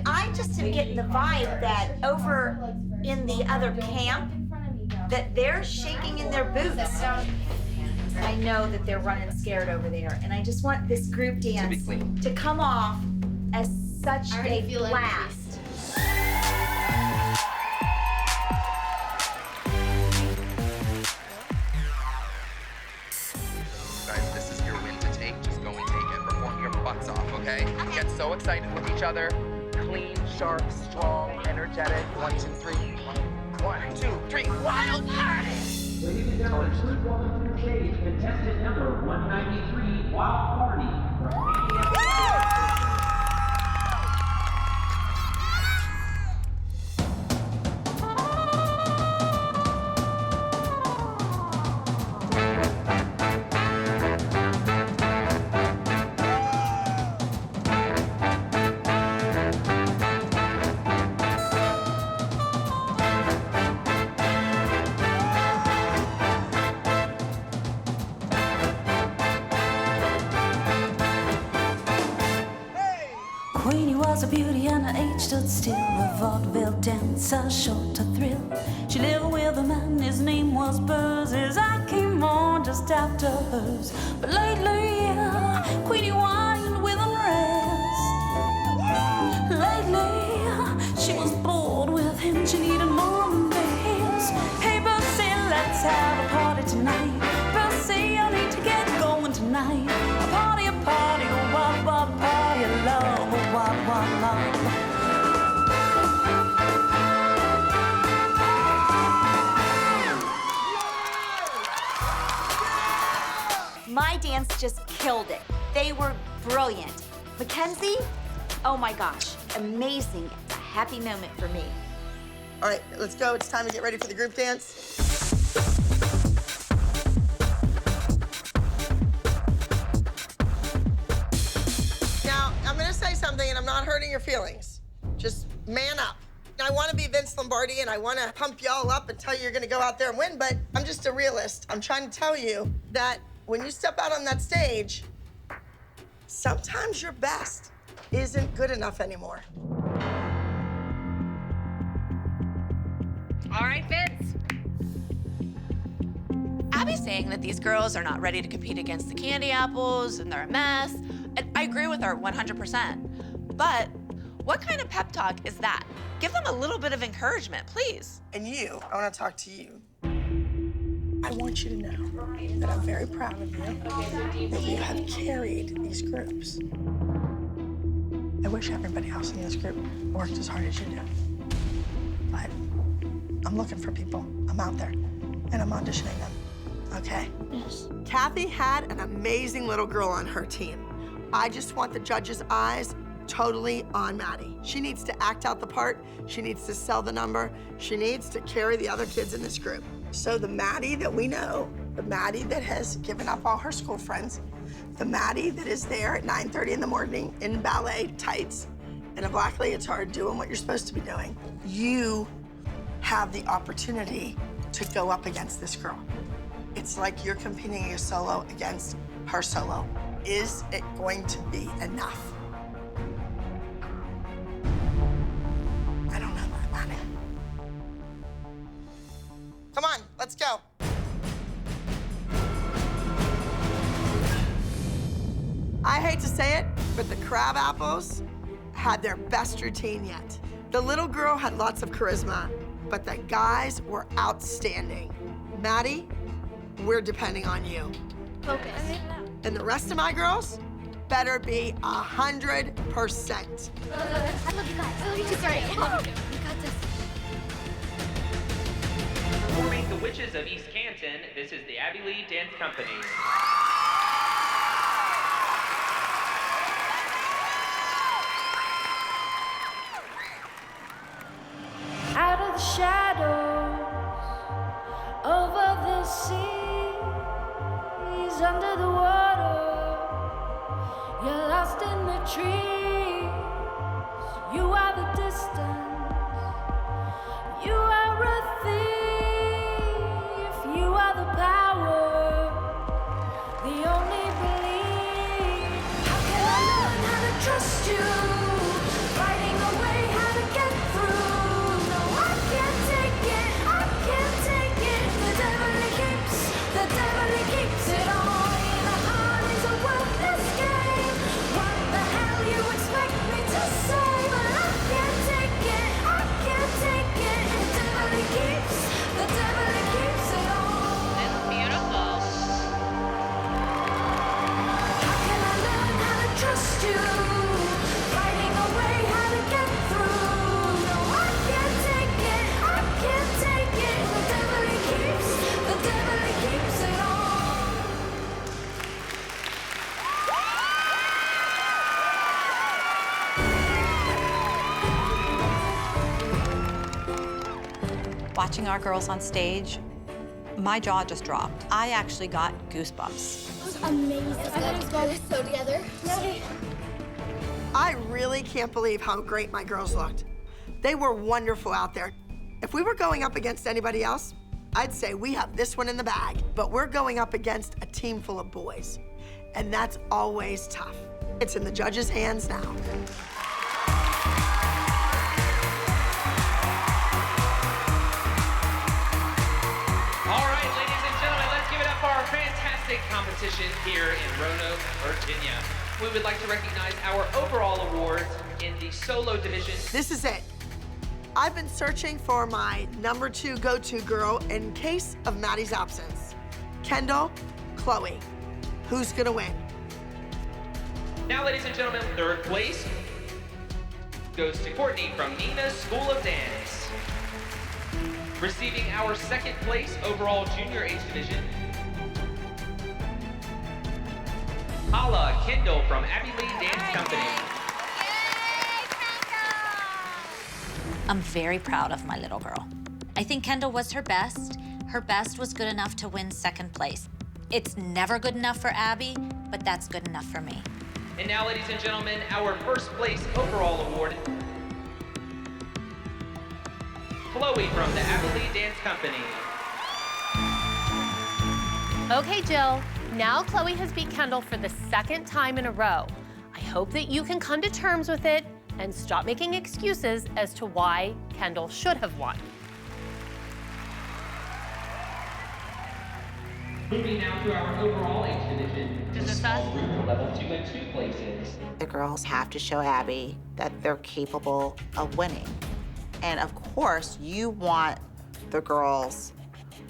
I just am getting the vibe that over in the other camp, that they're shaking in their boots. I know that they're running scared over there, and I just want this group dance to come off as such a blast. Guys, this is your win to take. Just go and take it. Perform your butts off, okay? Get so excited with each other. Clean, sharp, strong, energetic. 1, 2, 3. 1, 2, 3. Wild party! Ladies and gentlemen, please welcome to the stage contestant number 193, Wild Party from Queenie was a beauty and her age stood still. A vaudeville dancer, short to thrill. She lived with a man, his name was Buzz. His eye came on just after hers. But lately, Queenie whined with unrest. Lately, she was bored with him. She needed more than this. Hey, Bussy, let's have a party tonight. Bussy, I need to get going tonight. A party, a wild, wild party, a love, a wild, wild love. My dance just killed it. They were brilliant. Mackenzie, oh my gosh, amazing. It's a happy moment for me. All right, let's go. It's time to get ready for the group dance. Now, I'm gonna say something and I'm not hurting your feelings. Just man up. I wanna be Vince Lombardi and I wanna pump y'all up and tell you you're gonna go out there and win, but I'm just a realist. I'm trying to tell you that when you step out on that stage, sometimes your best isn't good enough anymore. All right, Vince. Abby's saying that these girls are not ready to compete against the candy apples and they're a mess. And I agree with her 100%. But what kind of pep talk is that? Give them a little bit of encouragement, please. And you, I want to talk to you. I want you to know that I'm very proud of you, that you have carried these groups. I wish everybody else in this group worked as hard as you do. But I'm looking for people. I'm out there, and I'm auditioning them, okay? Yes. Kathy had an amazing little girl on her team. I just want the judges' eyes totally on Maddie. She needs to act out the part. She needs to sell the number. She needs to carry the other kids in this group. So the Maddie that we know, the Maddie that has given up all her school friends, the Maddie that is there at 9:30 in the morning in ballet tights and a black leotard doing what you're supposed to be doing, you have the opportunity to go up against this girl. It's like you're competing a solo against her solo. Is it going to be enough? I don't know that, Maddie. Come on, let's go. I hate to say it, but the crab apples had their best routine yet. The little girl had lots of charisma, but the guys were outstanding. Maddie, we're depending on you. Focus. And the rest of my girls better be 100%. I love you guys. I love you too. Sorry. We got this. Performing the Witches of East Canton, this is the Abby Lee Dance Company. Out of the shadows, over the seas, under the water, you're lost in the trees. You are the distance, you are a thief, you are the power, the Watching our girls on stage, my jaw just dropped. I actually got goosebumps. It was amazing. I thought it was going so together. Yeah. I really can't believe how great my girls looked. They were wonderful out there. If we were going up against anybody else, I'd say we have this one in the bag. But we're going up against a team full of boys, and that's always tough. It's in the judges' hands now. All right, ladies and gentlemen, let's give it up for our fantastic competition here in Roanoke, Virginia. We would like to recognize our overall awards in the solo division. This is it. I've been searching for my number 2 go-to girl in case of Maddie's absence. Kendall, Chloe. Who's gonna win? Now, ladies and gentlemen, third place goes to Courtney from Nina's School of Dance. Receiving our second place overall junior age division, Hala Kendall from Abby Lee Dance Company. I'm very proud of my little girl. I think Kendall was her best. Her best was good enough to win second place. It's never good enough for Abby, but that's good enough for me. And now, ladies and gentlemen, our first place overall award, Chloe from the Abby Lee Dance Company. Okay, Jill. Now Chloe has beat Kendall for the second time in a row. I hope that you can come to terms with it and stop making excuses as to why Kendall should have won. Moving now to our overall age division, Is this small us? group level 2 and 2 places. The girls have to show Abby that they're capable of winning. And of course, you want the girls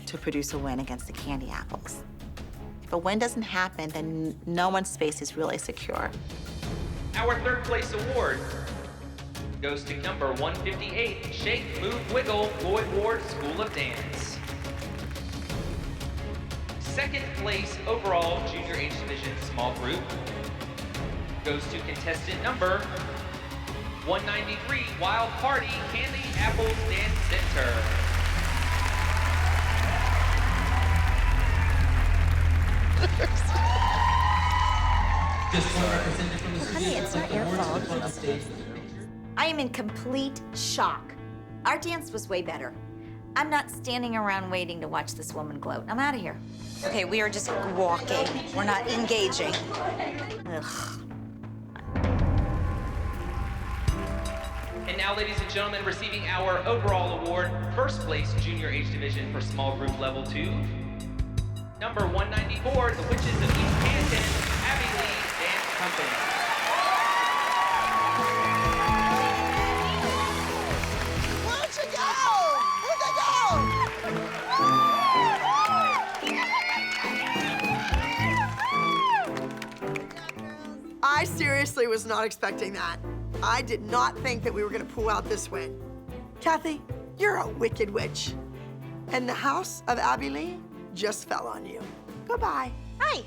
to produce a win against the Candy Apples. If a win doesn't happen, then no one's space is really secure. Our third place award goes to number 158, Shake, Move, Wiggle, Floyd Ward School of Dance. Second place overall junior age division small group goes to contestant number 193, Wild Party Candy Apples Dance Center. Honey, it's not your fault. I am in complete shock. Our dance was way better. I'm not standing around waiting to watch this woman gloat. I'm out of here. Okay, we are just walking. We're not engaging. Ugh. And now, ladies and gentlemen, receiving our overall award, first place junior age division for small group level 2, number 194, the Witches of East Canton, Abby Lee Dance Company. Where'd you go? Where'd they go? I seriously was not expecting that. I did not think that we were gonna pull out this win. Kathy, you're a wicked witch. And the house of Abby Lee just fell on you. Goodbye. Hi.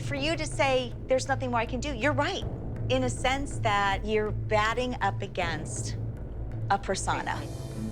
For you to say there's nothing more I can do, you're right. In a sense that you're batting up against a persona.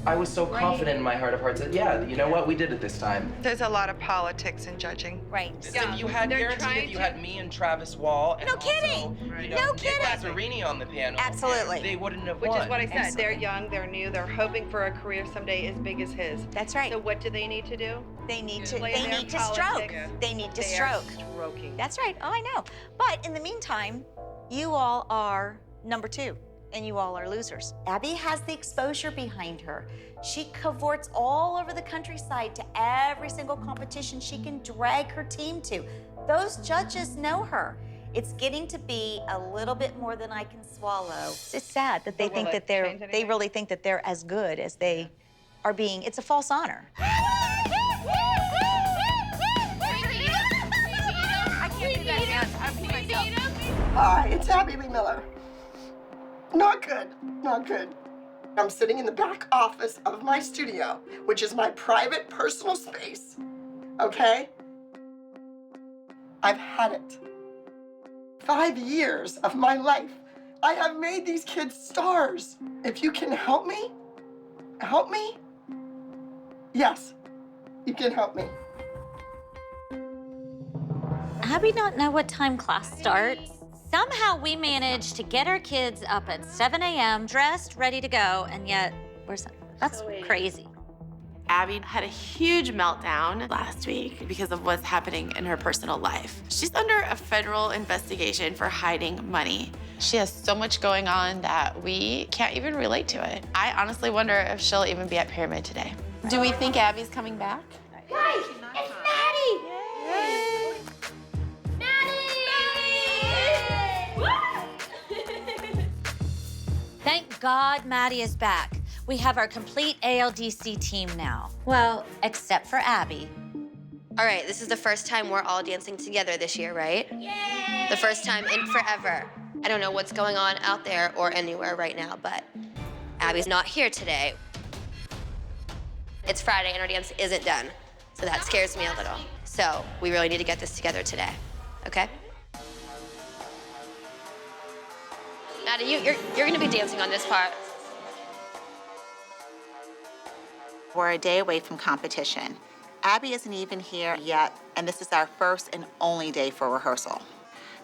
I was so confident in my heart of hearts that, yeah, you know what, we did it this time. There's a lot of politics in judging. Right. If you had guaranteed if you had me and Travis Wall and No kidding. also, you know, No Nick kidding. Lazzarini on the panel, Absolutely. they wouldn't have Which won. is what I said. Absolutely. They're young, they're new, they're hoping for a career someday as big as his. That's right. So what do they need to do? They need Play to their stroke. politics. They need to They are stroke. stroking. That's right. Oh, I know. But in the meantime, you all are number 2, and you all are losers. Abby has the exposure behind her. She cavorts all over the countryside to every single competition she can drag her team to. Those judges know her. It's getting to be a little bit more than I can swallow. It's sad that they But will think it that they're, change they anything? really think that they're as good as they are being. It's a false honor. I can't do that dance. I'm myself. Hi, it's Abby Lee Miller. Not good, not good. I'm sitting in the back office of my studio, which is my private personal space, okay? I've had it. 5 years of my life. I have made these kids stars. If you can help me, Yes, you can help me. Abby don't know what time class starts. Somehow we managed to get our kids up at 7 a.m., dressed, ready to go, and yet that's crazy. Abby had a huge meltdown last week because of what's happening in her personal life. She's under a federal investigation for hiding money. She has so much going on that we can't even relate to it. I honestly wonder if she'll even be at Pyramid today. Do we think Abby's coming back? Guys, it's Maddie! Yay! Thank God Maddie is back. We have our complete ALDC team now. Well, except for Abby. All right, this is the first time we're all dancing together this year, right? Yay! The first time in forever. I don't know what's going on out there or anywhere right now, but Abby's not here today. It's Friday and our dance isn't done, so that scares me a little. So we really need to get this together today, okay? Maddie, you're gonna be dancing on this part. We're a day away from competition. Abby isn't even here yet, and this is our first and only day for rehearsal.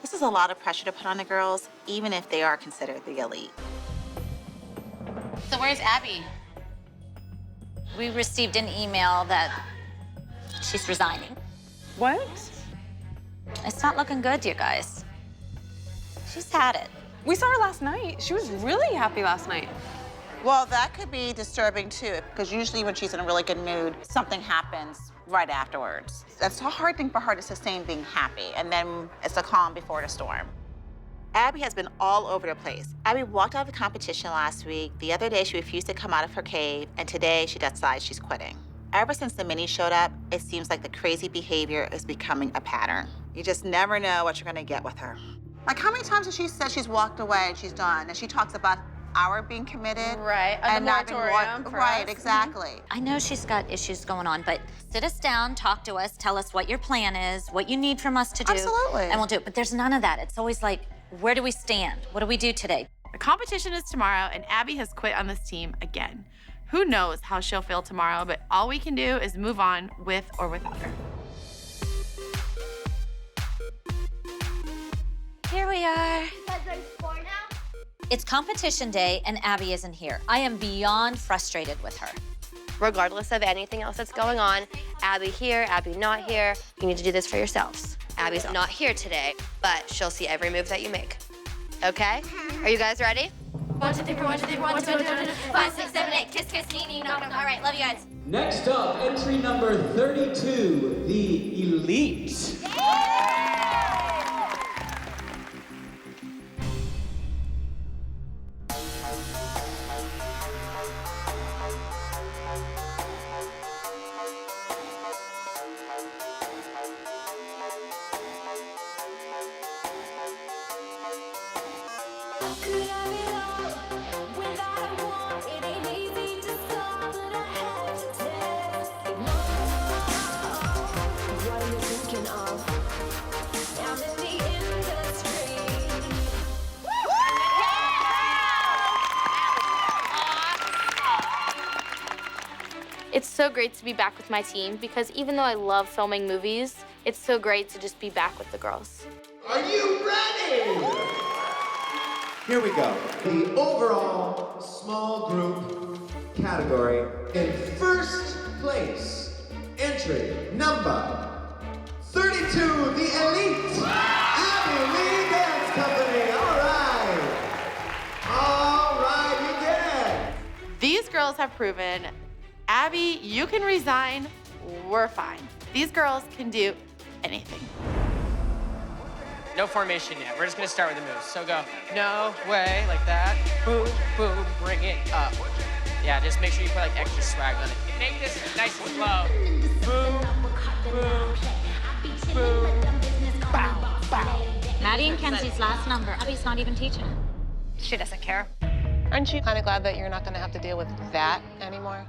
This is a lot of pressure to put on the girls, even if they are considered the elite. So where's Abby? We received an email that she's resigning. What? It's not looking good, you guys. She's had it. We saw her last night. She was really happy last night. Well, that could be disturbing too, because usually when she's in a really good mood, something happens right afterwards. That's a hard thing for her to sustain being happy, and then it's a calm before the storm. Abby has been all over the place. Abby walked out of the competition last week. The other day, she refused to come out of her cave, and today she decides she's quitting. Ever since the minis showed up, it seems like the crazy behavior is becoming a pattern. You just never know what you're gonna get with her. Like, how many times has she said she's walked away and she's done, and she talks about our being committed? Right, and the not being moratorium for right, us. exactly. I know she's got issues going on, but sit us down, talk to us, tell us what your plan is, what you need from us to do. Absolutely. And we'll do it. But there's none of that. It's always like, where do we stand? What do we do today? The competition is tomorrow, and Abby has quit on this team again. Who knows how she'll feel tomorrow, but all we can do is move on with or without her. Here we are. You guys ready for sport now? It's competition day, and Abby isn't here. I am beyond frustrated with her. Regardless of anything else that's going on, Abby here, Abby not here, you need to do this for yourselves. Abby's not here today, but she'll see every move that you make. Okay? Are you guys ready? 1, 2, 3, 4, 1, 2, 3, 4, 1, 2, 3, 4, 5, 6, 7, 8. Kiss, kiss, knee, knock, knock. All right, love you guys. Next up, entry number 32, the Elite. It's so great to be back with my team because even though I love filming movies, it's so great to just be back with the girls. Are you ready? Here we go. The overall small group category. In first place, entry number 32, the Elite Abby Lee Dance Company. All right, you did it. These girls have proven, Abby, you can resign, we're fine. These girls can do anything. No formation yet. We're just gonna start with the moves. So go, no way, like that. Boom, boom, bring it up. Yeah, just make sure you put like extra swag on it. Make this nice and slow. Boom, boom, boom, bow, bow. Maddie and Kenzie's last number. Abby's not even teaching it. She doesn't care. Aren't you kind of glad that you're not going to have to deal with that anymore?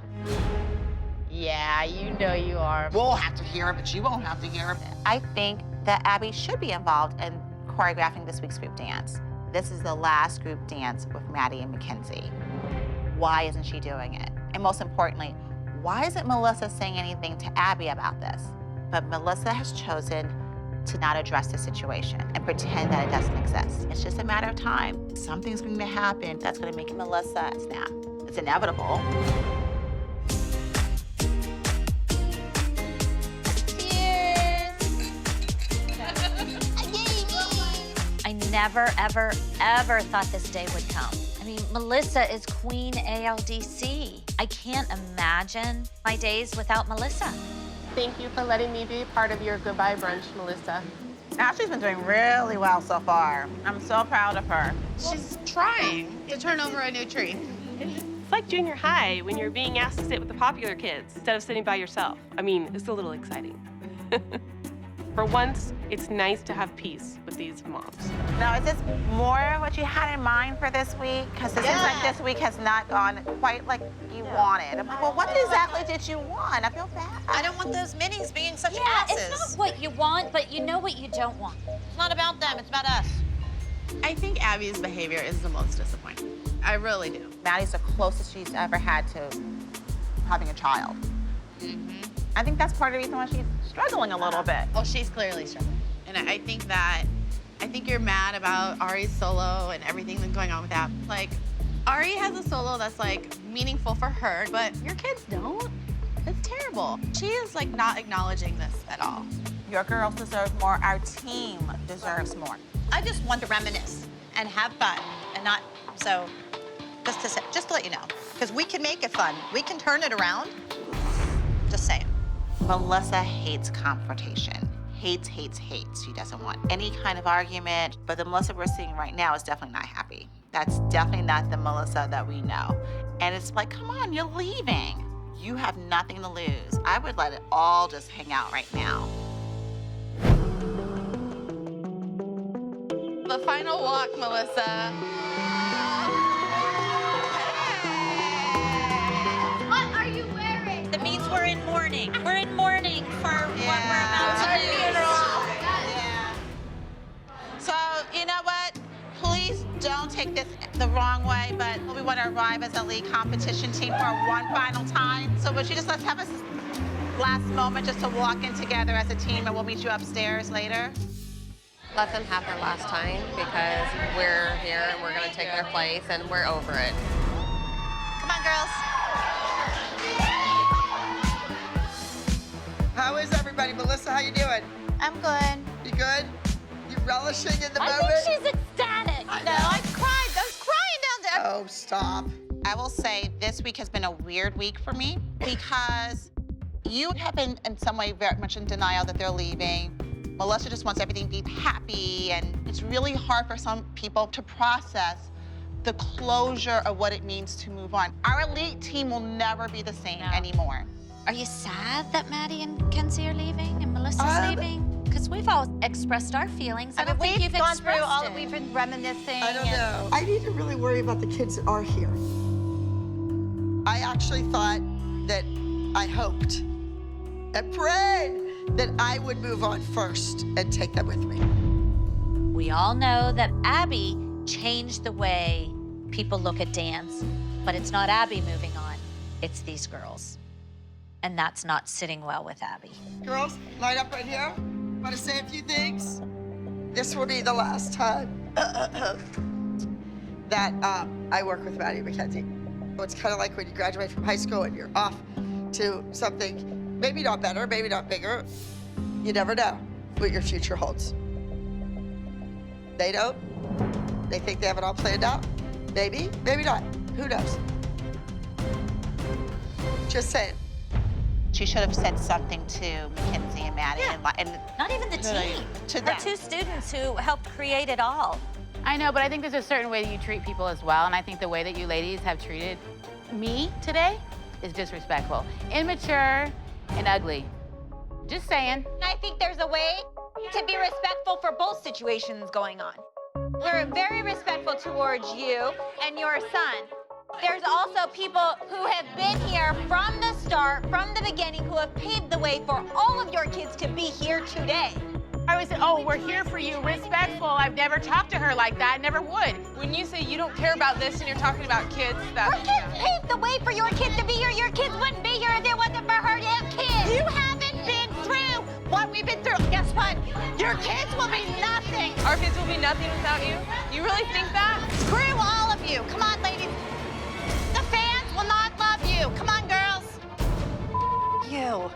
Yeah, you know you are. We'll have to hear it, but you won't have to hear it. I think that Abby should be involved in choreographing this week's group dance. This is the last group dance with Maddie and Mackenzie. Why isn't she doing it? And most importantly, why isn't Melissa saying anything to Abby about this? But Melissa has chosen to not address the situation and pretend that it doesn't exist. It's just a matter of time. Something's going to happen that's going to make Melissa snap. It's inevitable. I never, ever, ever thought this day would come. I mean, Melissa is Queen ALDC. I can't imagine my days without Melissa. Thank you for letting me be part of your goodbye brunch, Melissa. Ashley's been doing really well so far. I'm so proud of her. She's trying to turn over a new tree. It's like junior high when you're being asked to sit with the popular kids instead of sitting by yourself. I mean, it's a little exciting. For once, it's nice to have peace with these moms. Now, is this more what you had in mind for this week? Because it seems like this week has not gone quite like you wanted. Well, what exactly did you want? I feel bad. I don't want those minis being such asses. It's not what you want, but you know what you don't want. It's not about them, it's about us. I think Abby's behavior is the most disappointing. I really do. Maddie's the closest she's ever had to having a child. I think that's part of the reason why she's struggling a little bit. Oh, she's clearly struggling. And I think you're mad about Ari's solo and everything that's going on with that. Like, Ari has a solo that's like meaningful for her, but your kids don't. It's terrible. She is like not acknowledging this at all. Your girls deserve more. Our team deserves more. I just want to reminisce and have fun and not, so just to let you know, because we can make it fun. We can turn it around. Just saying. Melissa hates confrontation. Hates. She doesn't want any kind of argument. But the Melissa we're seeing right now is definitely not happy. That's definitely not the Melissa that we know. And it's like, come on, you're leaving. You have nothing to lose. I would let it all just hang out right now. The final walk, Melissa. What are you wearing? That means we're in mourning. We're in mourning for what we're about to do. So, you know what? Please don't take this the wrong way, but we want to arrive as a league competition team for one final time. So would you just let's have a last moment just to walk in together as a team, and we'll meet you upstairs later? Let them have their last time because we're here and we're going to take their place and we're over it. Come on, girls. How is everybody? Melissa, how you doing? I'm good. You good? You relishing in the I moment? think she's ecstatic. No, I cried. I was crying down there. Oh, stop. I will say this week has been a weird week for me because you have been in some way very much in denial that they're leaving. Melissa just wants everything to be happy, and it's really hard for some people to process the closure of what it means to move on. Our elite team will never be the same anymore. Are you sad that Maddie and Kenzie are leaving and Melissa's leaving? Because we've all expressed our feelings. I don't think you've gone through expressed all. it. We've been reminiscing. I don't know. I need to really worry about the kids that are here. I actually thought that I hoped and prayed that I would move on first and take them with me. We all know that Abby changed the way people look at dance, but it's not Abby moving on, it's these girls. And that's not sitting well with Abby. Girls, line up right here. Want to say a few things? This will be the last time that I work with Maddie and Mackenzie. It's kind of like when you graduate from high school and you're off to something maybe not better, maybe not bigger. You never know what your future holds. They don't. They think they have it all planned out. Maybe, maybe not. Who knows? Just saying. She should have said something to Mackenzie and Maddie. And Not even the team. To Our them. two students who helped create it all. I know, but I think there's a certain way that you treat people as well, and I think the way that you ladies have treated me today is disrespectful, immature, and ugly. Just saying. I think there's a way to be respectful for both situations going on. We're very respectful towards you and your son. There's also people who have been here from the start, from the beginning, who have paved the way for all of your kids to be here today. I always say, oh, we're here for you, respectful. I've never talked to her like that, never would. When you say you don't care about this and you're talking about kids, that... Her kids paved the way for your kids to be here. Your kids wouldn't be here if it wasn't for her damn kids. You haven't been through what we've been through. Guess what? Your kids will be nothing. Our kids will be nothing without you? You really think that? Screw all of you. Come on, ladies. The fans will not love you. Come on, girls. You.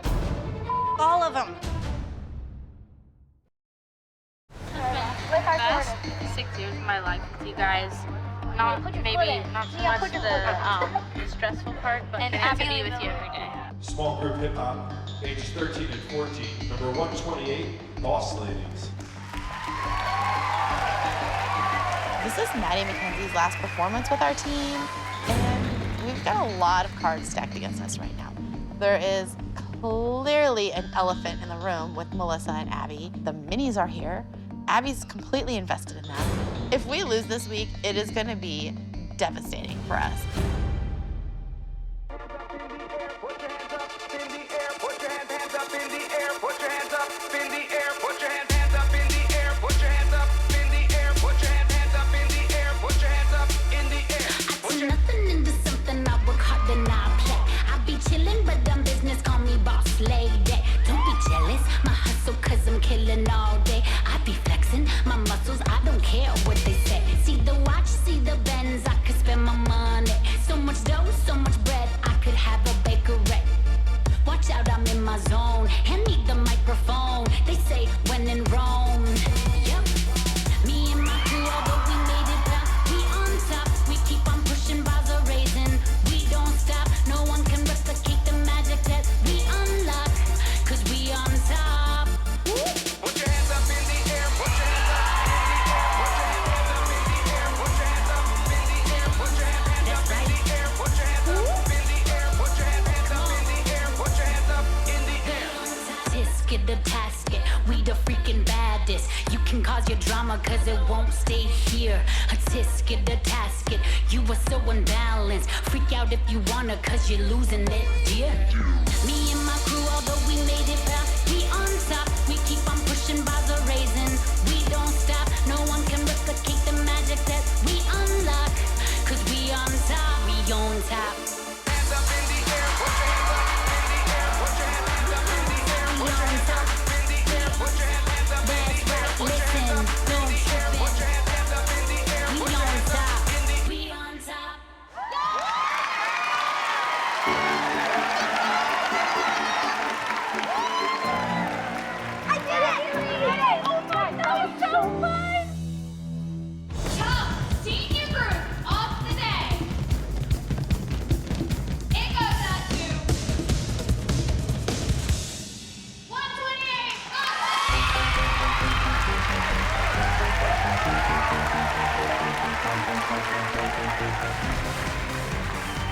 All of them. Best 6 years of my life with you guys. Not maybe not so much the stressful part, but getting to be with you every day. Small group hip hop, ages 13 and 14. Number 128, Boss Ladies. This is Maddie McKenzie's last performance with our team, and we've got a lot of cards stacked against us right now. There is clearly an elephant in the room with Melissa and Abby. The minis are here. Abby's completely invested in that. If we lose this week, it is going to be devastating for us. Cause it won't stay here. A tisket, a tasket. You are so unbalanced. Freak out if you wanna, cause you're losing it, dear. Me and my crew, although we made it past, we on top. We keep on pushing bars of raisins. We don't stop. No one can replicate the magic that we unlock. Cause we on top. We on top. Hands up in the air. Put your hands up in the air. Put your hands up in the air. Put your hands up in the air. Put your hands up in the air. Listen.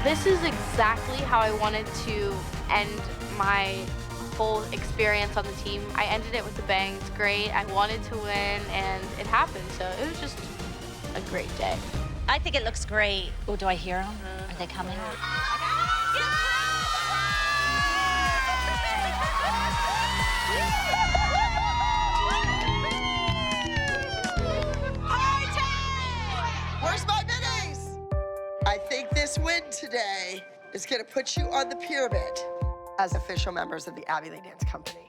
This is exactly how I wanted to end my whole experience on the team. I ended it with a bang. It's great. I wanted to win, and it happened. So it was just a great day. I think it looks great. Oh, do I hear them? Are they coming? Where's my minis? I think this win today is gonna put you on the pyramid as official members of the Abby Lee Dance Company.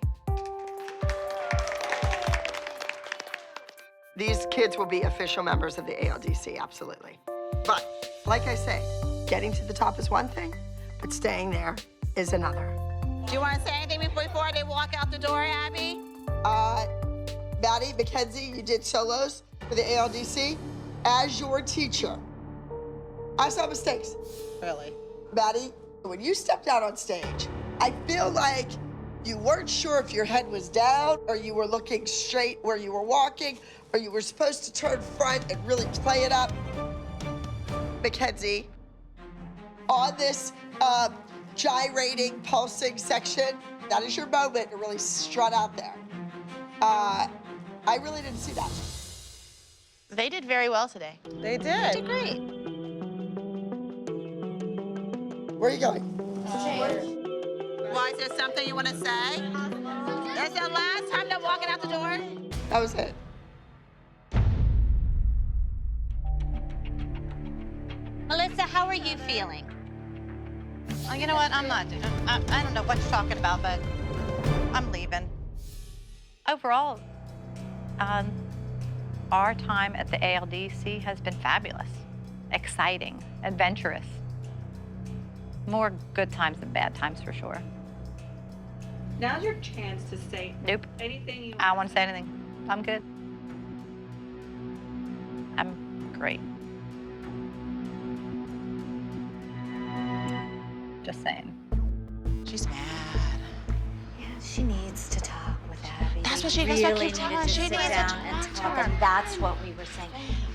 These kids will be official members of the ALDC, absolutely. But, like I say, getting to the top is one thing, but staying there is another. Do you want to say anything before they walk out the door, Abby? Maddie, Mackenzie, you did solos for the ALDC. As your teacher, I saw mistakes. Really? Maddie, when you stepped out on stage, I feel like you weren't sure if your head was down or you were looking straight where you were walking or you were supposed to turn front and really play it up. Mackenzie, on this gyrating, pulsing section, that is your moment to really strut out there. I really didn't see that. They did very well today. They did. They did great. Where are you going? Why, is there something you want to say? That's the last time they're walking out the door? That was it. Melissa, how are you feeling? Oh, you know what? I'm not. I don't know what you're talking about, but I'm leaving. Overall, our time at the ALDC has been fabulous, exciting, adventurous. More good times than bad times, for sure. Now's your chance to say Nope. anything you I don't want to say anything. I'm good. I'm great. Just saying. She's mad. Yeah, she needs to talk with Abby. That's what she really does. What keep telling her. She needed to needs sit to down and talk to talk, her. and that's what we were saying.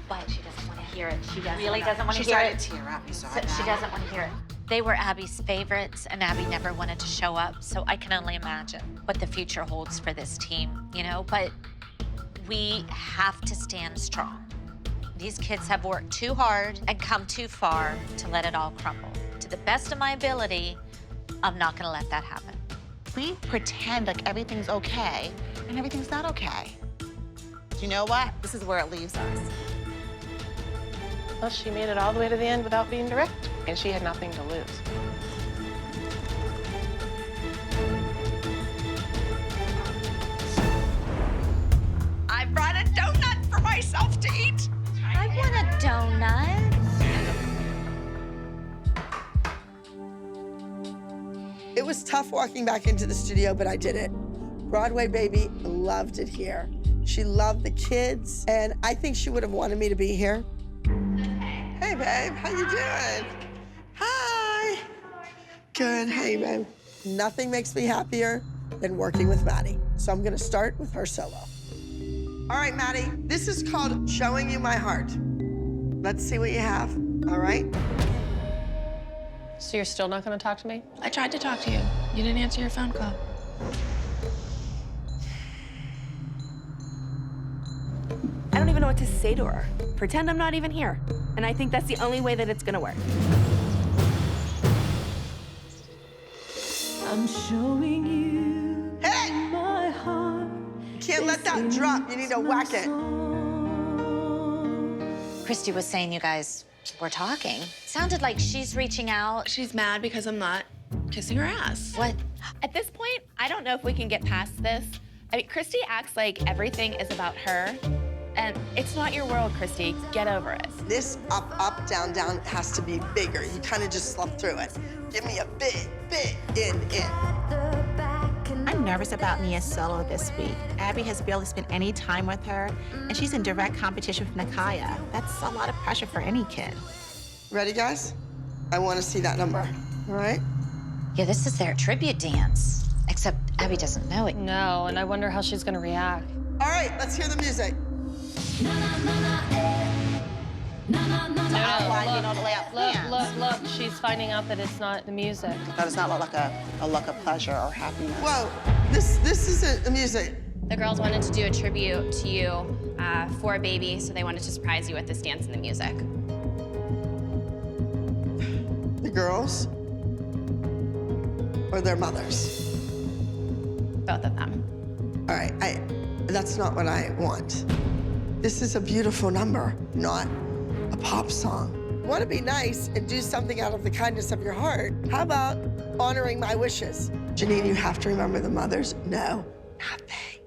But she doesn't want to hear it. She really doesn't want to She hear started it. to tear up. You saw So that. she doesn't want to hear it. They were Abby's favorites, and Abby never wanted to show up, so I can only imagine what the future holds for this team, you know? But we have to stand strong. These kids have worked too hard and come too far to let it all crumble. To the best of my ability, I'm not gonna let that happen. We pretend like everything's okay, and everything's not okay. You know what? This is where it leaves us. Well, she made it all the way to the end without being direct, and she had nothing to lose. I brought a donut for myself to eat. I want a donut. It was tough walking back into the studio, but I did it. Broadway baby loved it here. She loved the kids, and I think she would have wanted me to be here. Hey, babe, how you doing? Hi. Good, hey, babe. Nothing makes me happier than working with Maddie, so I'm gonna start with her solo. All right, Maddie, this is called Showing You My Heart. Let's see what you have, all right? So you're still not going to talk to me? I tried to talk to you. You didn't answer your phone call. I don't even know what to say to her. Pretend I'm not even here. And I think that's the only way that it's gonna work. I'm showing you my heart. You can't let that drop. You need to whack it. Christy was saying you guys were talking. Sounded like she's reaching out. She's mad because I'm not kissing her ass. What? At this point, I don't know if we can get past this. I mean, Christy acts like everything is about her. And it's not your world, Christy. Get over it. This up, up, down, down has to be bigger. You kind of just slump through it. Give me a big, big in. I'm nervous about Nia's solo this week. Abby has barely spent any time with her, and she's in direct competition with Nakaya. That's a lot of pressure for any kid. Ready, guys? I want to see that number, all right? Yeah, this is their tribute dance. Except Abby doesn't know it. No, and I wonder how she's going to react. All right, let's hear the music. Look, she's finding out that it's not the music. That does not look like a look of pleasure or happiness. Whoa, this isn't the music. The girls wanted to do a tribute to you for a baby, so they wanted to surprise you with this dance and the music. The girls or their mothers? Both of them. All right, that's not what I want. This is a beautiful number, not a pop song. Want to be nice and do something out of the kindness of your heart? How about honoring my wishes? Janine, you have to remember the mothers. No, not they.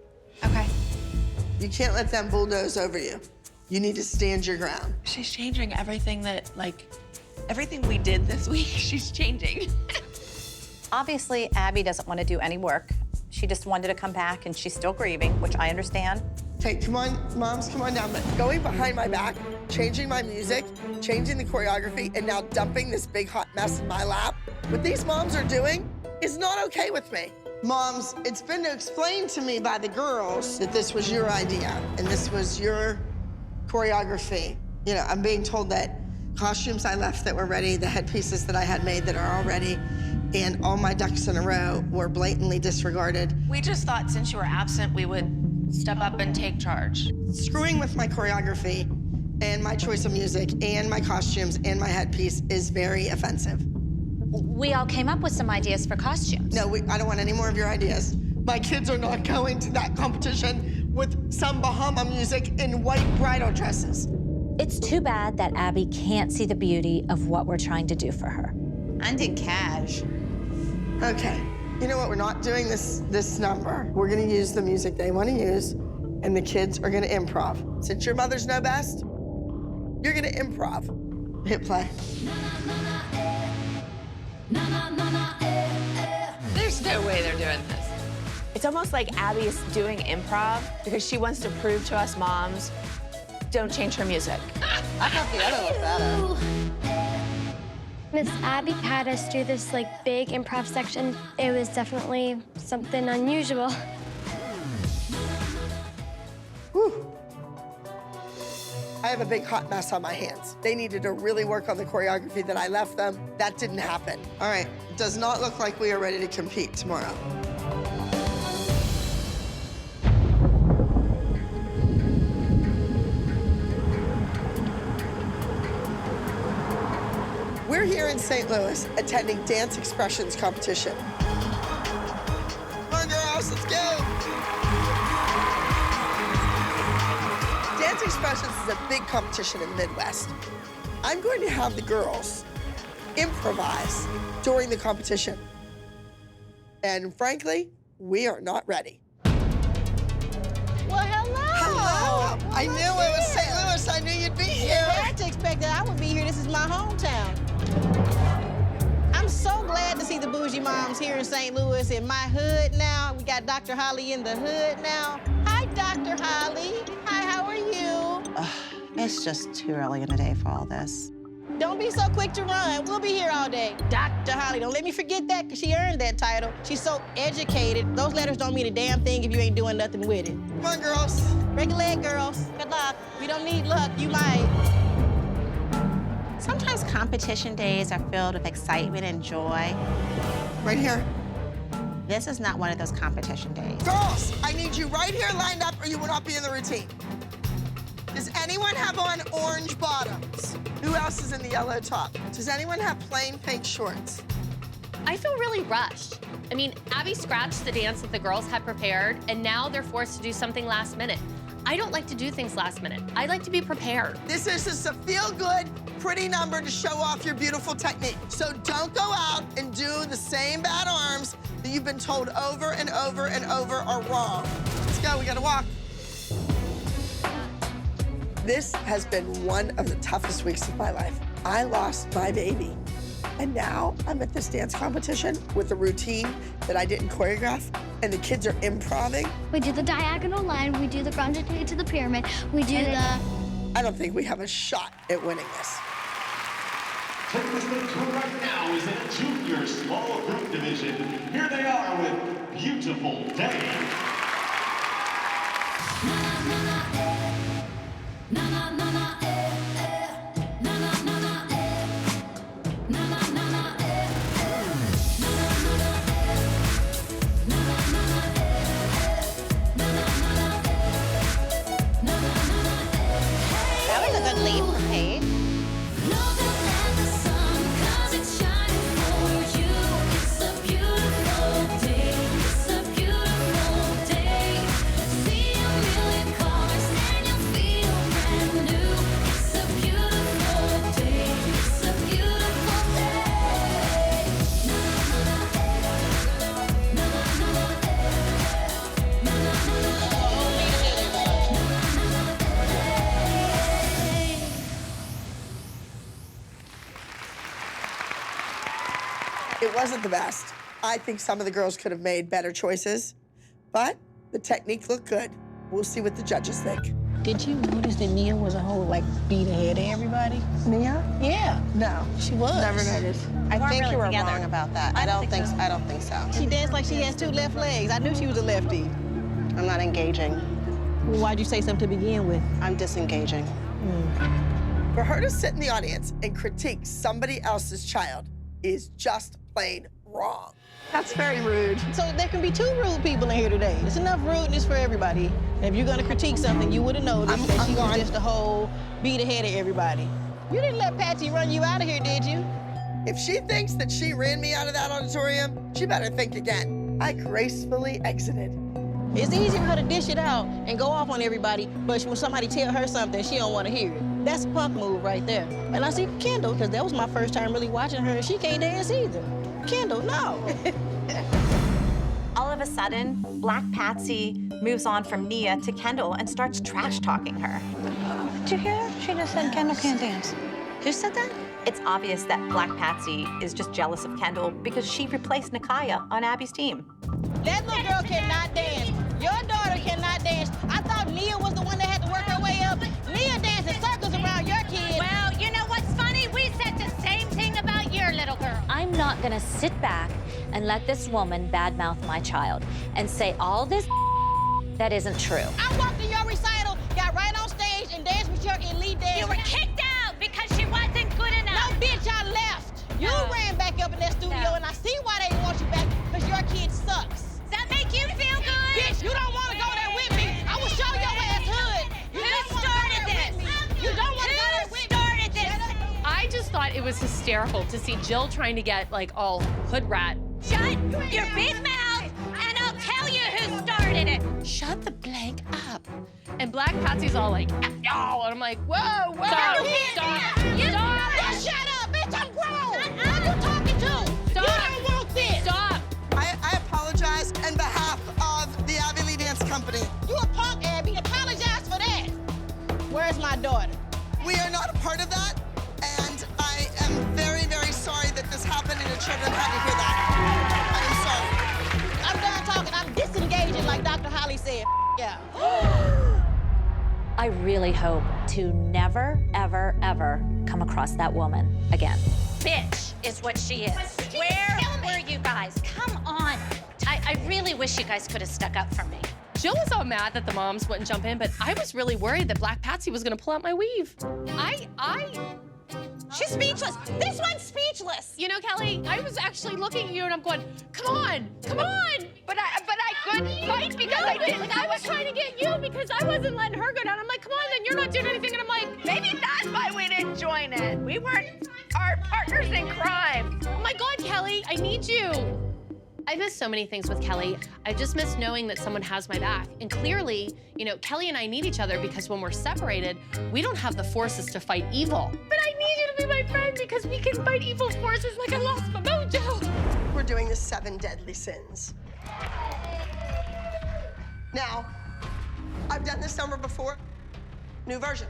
Okay. You can't let them bulldoze over you. You need to stand your ground. She's changing everything everything we did this week, she's changing. Obviously, Abby doesn't want to do any work. She just wanted to come back, and she's still grieving, which I understand. Okay, come on, moms, come on down. But going behind my back, changing my music, changing the choreography, and now dumping this big hot mess in my lap, what these moms are doing is not okay with me. Moms, it's been explained to me by the girls that this was your idea and this was your choreography. You know, I'm being told that costumes I left that were ready, the headpieces that I had made that are all ready, and all my ducks in a row were blatantly disregarded. We just thought since you were absent, we would step up and take charge. Screwing with my choreography and my choice of music and my costumes and my headpiece is very offensive. We all came up with some ideas for costumes. No, I don't want any more of your ideas. My kids are not going to that competition with some Bahama music in white bridal dresses. It's too bad that Abby can't see the beauty of what we're trying to do for her. I did cash. Okay, you know what? We're not doing this number. We're gonna use the music they want to use, and the kids are gonna improv. Since your mothers know best, you're gonna improv. Hit play. There's no way they're doing this. It's almost like Abby is doing improv because she wants to prove to us moms, don't change her music. I thought the other looked better. Miss Abby had us do this like big improv section. It was definitely something unusual. Whew. I have a big hot mess on my hands. They needed to really work on the choreography that I left them. That didn't happen. All right, it does not look like we are ready to compete tomorrow. We're here in St. Louis attending Dance Expressions competition. Come on, girls, let's go. Dance Expressions is a big competition in the Midwest. I'm going to have the girls improvise during the competition. And frankly, we are not ready. Well, hello. Hello. I knew it was St. Louis. I knew you'd be here. I had to expect that I would be here. This is my hometown. I'm so glad to see the bougie moms here in St. Louis in my hood now. We got Dr. Holly in the hood now. Hi, Dr. Holly. Hi, how are you? It's just too early in the day for all this. Don't be so quick to run. We'll be here all day. Dr. Holly, don't let me forget that, because she earned that title. She's so educated. Those letters don't mean a damn thing if you ain't doing nothing with it. Come on, girls. Break a leg, girls. Good luck. We don't need luck. You might. Sometimes competition days are filled with excitement and joy. Right here. This is not one of those competition days. Girls, I need you right here lined up or you will not be in the routine. Does anyone have on orange bottoms? Who else is in the yellow top? Does anyone have plain pink shorts? I feel really rushed. I mean, Abby scratched the dance that the girls had prepared, and now they're forced to do something last minute. I don't like to do things last minute. I like to be prepared. This is just a feel-good, pretty number to show off your beautiful technique. So don't go out and do the same bad arms that you've been told over and over and over are wrong. Let's go, we gotta walk. This has been one of the toughest weeks of my life. I lost my baby. And now I'm at this dance competition with a routine that I didn't choreograph, and the kids are improving. We do the diagonal line, we do the grande to the pyramid, we do the... I don't think we have a shot at winning this. Taking the stage right now is in a junior small group division. Here they are with Beautiful Day. That was a good leap from Paige. It wasn't the best. I think some of the girls could have made better choices, but the technique looked good. We'll see what the judges think. Did you notice that Nia was a whole, like, beat ahead of everybody? Nia? Yeah. No. She was. Never noticed. I weren't think really you were together. wrong about that. I don't think so. She danced like she has two left legs. I knew she was a lefty. I'm not engaging. Well, why'd you say something to begin with? I'm disengaging. For her to sit in the audience and critique somebody else's child is just plain wrong. That's very rude. So there can be two rude people in here today. There's enough rudeness for everybody. And if you're gonna critique something, you would have noticed that she was just a whole beat ahead of everybody. You didn't let Patsy run you out of here, did you? If she thinks that she ran me out of that auditorium, she better think again. I gracefully exited. It's easy for her to dish it out and go off on everybody, but when somebody tell her something, she don't want to hear it. That's a punk move right there. And I see Kendall, because that was my first time really watching her, and she can't dance either. Kendall, no. All of a sudden, Black Patsy moves on from Nia to Kendall and starts trash-talking her. Did you hear her? She just said Kendall can't dance. Who said that? It's obvious that Black Patsy is just jealous of Kendall because she replaced Nakaya on Abby's team. That little girl cannot dance. Your daughter cannot dance. I thought Nia was the one that had to work her way up. Nia dancing circles around your kid. Well, you know what's funny? We said the same thing about your little girl. I'm not gonna sit back and let this woman badmouth my child and say all this that isn't true. I walked to your recital, got right on stage, and danced with your elite dance. You were kicked out because she wasn't good enough. No, bitch, I left. You ran back up in that studio, and I see why they want you back, because your kid sucks. Does that make you feel good? Bitch, you don't want to go there with me. I will show your ass hood. Who started this? You don't want to go there with me. Who started this? I just thought it was hysterical to see Jill trying to get like all hood rat. Shut your big mouth, and I'll tell you who started it. Shut the blank up. And Black Patsy's all like, y'all, and I'm like, whoa, whoa, Stop. stop. Yeah, shut up, bitch, I'm grown. Who are you talking to? Stop. You don't want this. Stop. I apologize on behalf of the Abby Lee Dance Company. You a punk, Abby. Apologize for that. Where's my daughter? We are not a part of that, and I am very, very sorry that this happened and your children had to hear that. I am sorry. I'm done talking. I'm disengaging like Dr. Holly said. Yeah. I really hope to never, ever, ever come across that woman again. Bitch is what she is. Where were you guys? Come on. I really wish you guys could have stuck up for me. Jill was all mad that the moms wouldn't jump in, but I was really worried that Black Patsy was gonna pull out my weave. She's speechless. This one's speechless. You know, Kelly, I was actually looking at you and I'm going, come on, come on. But I couldn't fight because I didn't. Like, I was trying to get you because I wasn't letting her go down. I'm like, come on, then you're not doing anything. And I'm like, Maybe that's why we didn't join it. We weren't our partners in crime. oh my God, Kelly, I need you. I miss so many things with Kelly. I just miss knowing that someone has my back. And clearly, you know, Kelly and I need each other because when we're separated, we don't have the forces to fight evil. But I need you to be my friend because we can fight evil forces like I lost my mojo. We're doing the 7 deadly sins. Now, I've done this number before. New version.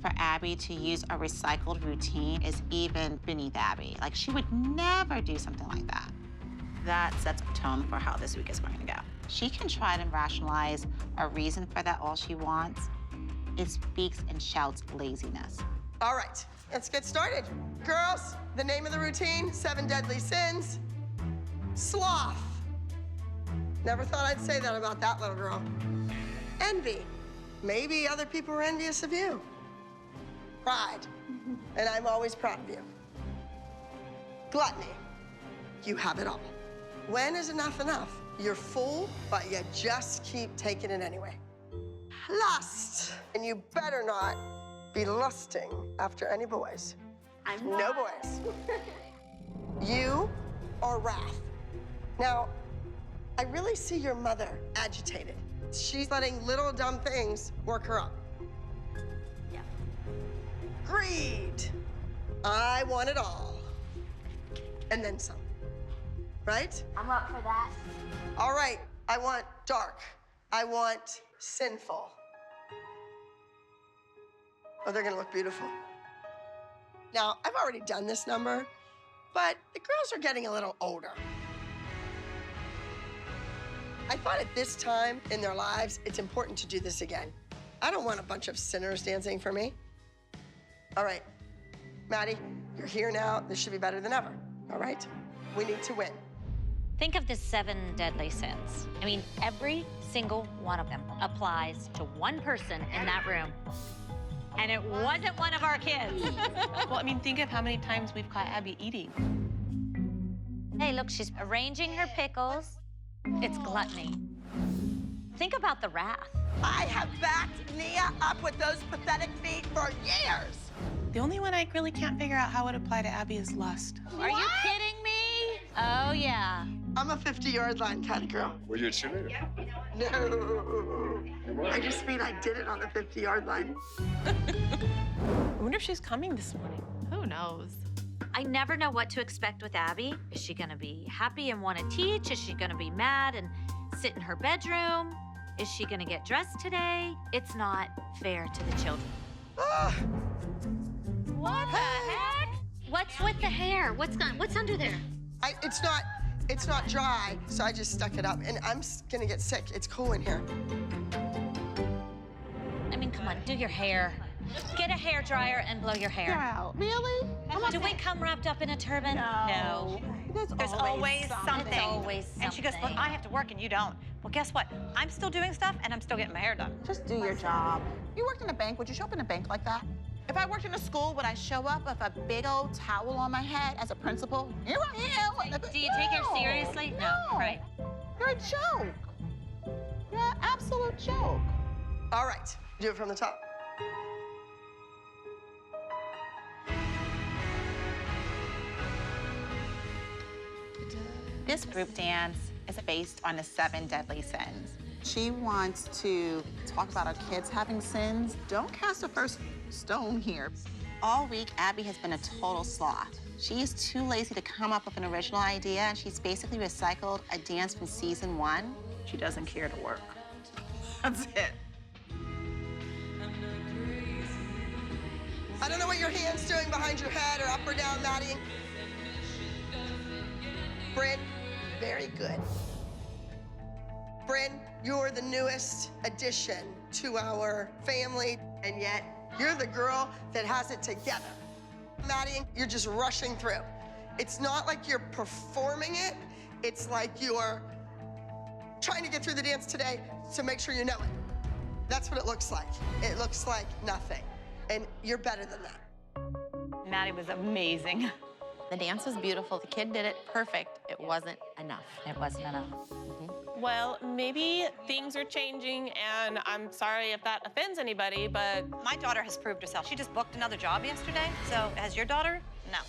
For Abby to use a recycled routine is even beneath Abby. Like, she would never do something like that. That sets a tone for how this week is going to go. She can try to rationalize a reason for that all she wants. It speaks and shouts laziness. All right, let's get started. Girls, the name of the routine, 7 deadly sins. Sloth. Never thought I'd say that about that little girl. Envy. Maybe other people are envious of you. Pride. And I'm always proud of you. Gluttony. You have it all. When is enough enough? You're full, but you just keep taking it anyway. Lust. And you better not be lusting after any boys. No boys. You or wrath. Now, I really see your mother agitated. She's letting little dumb things work her up. Yeah. Greed. I want it all. And then some. Right? I'm up for that. All right, I want dark. I want sinful. Oh, they're gonna look beautiful. Now, I've already done this number, but the girls are getting a little older. I thought at this time in their lives, it's important to do this again. I don't want a bunch of sinners dancing for me. All right, Maddie, you're here now. This should be better than ever, all right? We need to win. Think of the 7 deadly sins. I mean, every single one of them applies to one person in that room. And it wasn't one of our kids. Well, I mean, think of how many times we've caught Abby eating. Hey, look, she's arranging her pickles. It's gluttony. Think about the wrath. I have backed Nia up with those pathetic feet for years. The only one I really can't figure out how it would apply to Abby is lust. Are you kidding me? Oh, yeah. I'm a 50-yard line kind of girl. Were you a cheerleader? No. I just mean I did it on the 50-yard line. I wonder if she's coming this morning. Who knows? I never know what to expect with Abby. Is she gonna be happy and wanna teach? Is she gonna be mad and sit in her bedroom? Is she gonna get dressed today? It's not fair to the children. What the heck? What's with the hair? What's under there? It's not dry, so I just stuck it up, and I'm gonna get sick. It's cool in here. I mean, come on, do your hair. Get a hair dryer and blow your hair. Wow, really? Do we come wrapped up in a turban? No. There's always something. There's always something. And she goes, well, I have to work and you don't. Well, guess what? I'm still doing stuff and I'm still getting my hair done. Just do your job. You worked in a bank. Would you show up in a bank like that? If I worked in a school, would I show up with a big old towel on my head as a principal? Here I am. Do you take her seriously? No. Right. You're a joke. You're an absolute joke. All right, do it from the top. This group dance is based on the 7 deadly sins. She wants to talk about our kids having sins. Don't cast the first stone here. All week, Abby has been a total sloth. She is too lazy to come up with an original idea, and she's basically recycled a dance from season 1. She doesn't care to work. That's it. I don't know what your hand's doing behind your head or up or down, Maddie. Bryn, very good. Bryn, you're the newest addition to our family, and yet you're the girl that has it together. Maddie, you're just rushing through. It's not like you're performing it. It's like you're trying to get through the dance today to make sure you know it. That's what it looks like. It looks like nothing, and you're better than that. Maddie was amazing. The dance was beautiful. The kid did it perfect. It wasn't enough. It wasn't enough. Well, maybe things are changing, and I'm sorry if that offends anybody, but... My daughter has proved herself. She just booked another job yesterday, so has your daughter? No.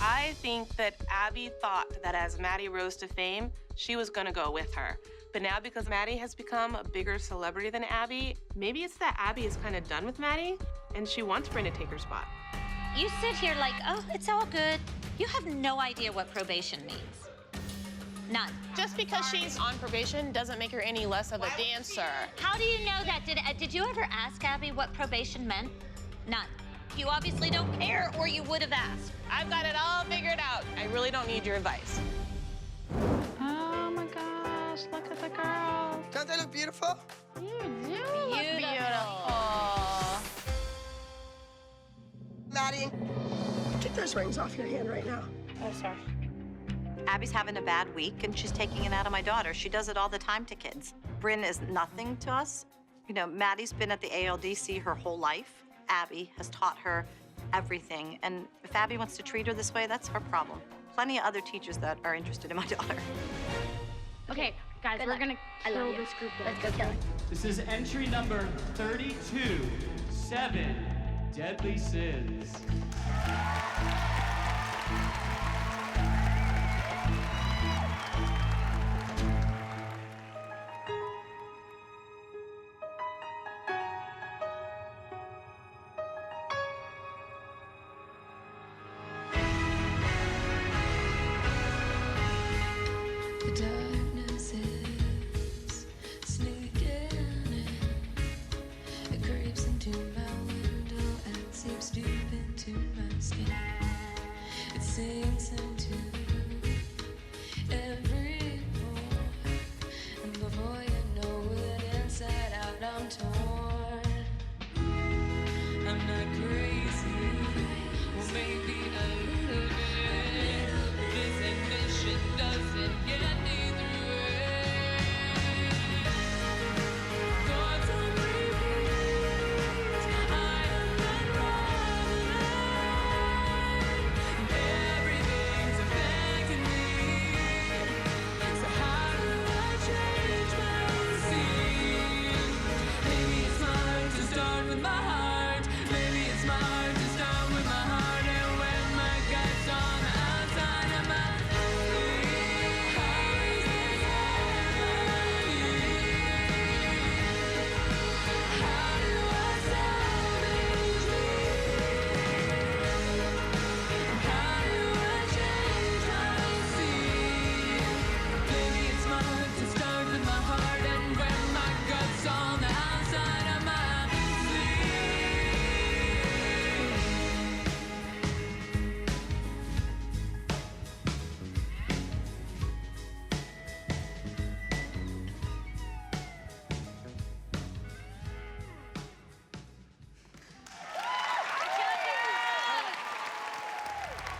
I think that Abby thought that as Maddie rose to fame, she was gonna go with her. But now because Maddie has become a bigger celebrity than Abby, maybe it's that Abby is kind of done with Maddie, and she wants Bryn to take her spot. You sit here like, oh, it's all good. You have no idea what probation means. None. Just because she's on probation doesn't make her any less of a dancer. How do you know that? Did you ever ask Abby what probation meant? None. You obviously don't care, or you would have asked. I've got it all figured out. I really don't need your advice. Oh my gosh, look at the girl. Don't they look beautiful? You do look beautiful. Maddie, take those rings off your hand right now. Oh, sorry. Abby's having a bad week, and she's taking it out on my daughter. She does it all the time to kids. Bryn is nothing to us. You know, Maddie's been at the ALDC her whole life. Abby has taught her everything, and if Abby wants to treat her this way, that's her problem. Plenty of other teachers that are interested in my daughter. Okay, guys, we're gonna kill this group. Let's go kill it. This is entry number 32, 7 deadly sins. Every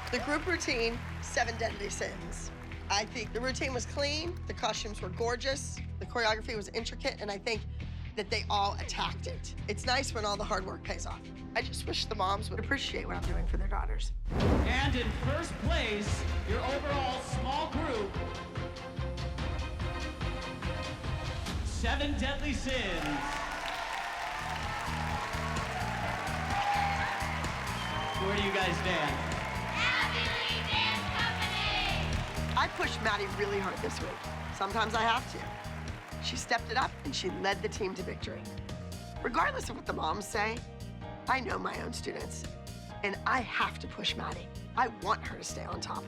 The group routine, 7 Deadly Sins. I think the routine was clean, the costumes were gorgeous, the choreography was intricate, and I think that they all attacked it. It's nice when all the hard work pays off. I just wish the moms would appreciate what I'm doing for their daughters. And in first place, your overall small group, 7 Deadly Sins. Where do you guys stand? I pushed Maddie really hard this week. Sometimes I have to. She stepped it up and she led the team to victory. Regardless of what the moms say, I know my own students, and I have to push Maddie. I want her to stay on top.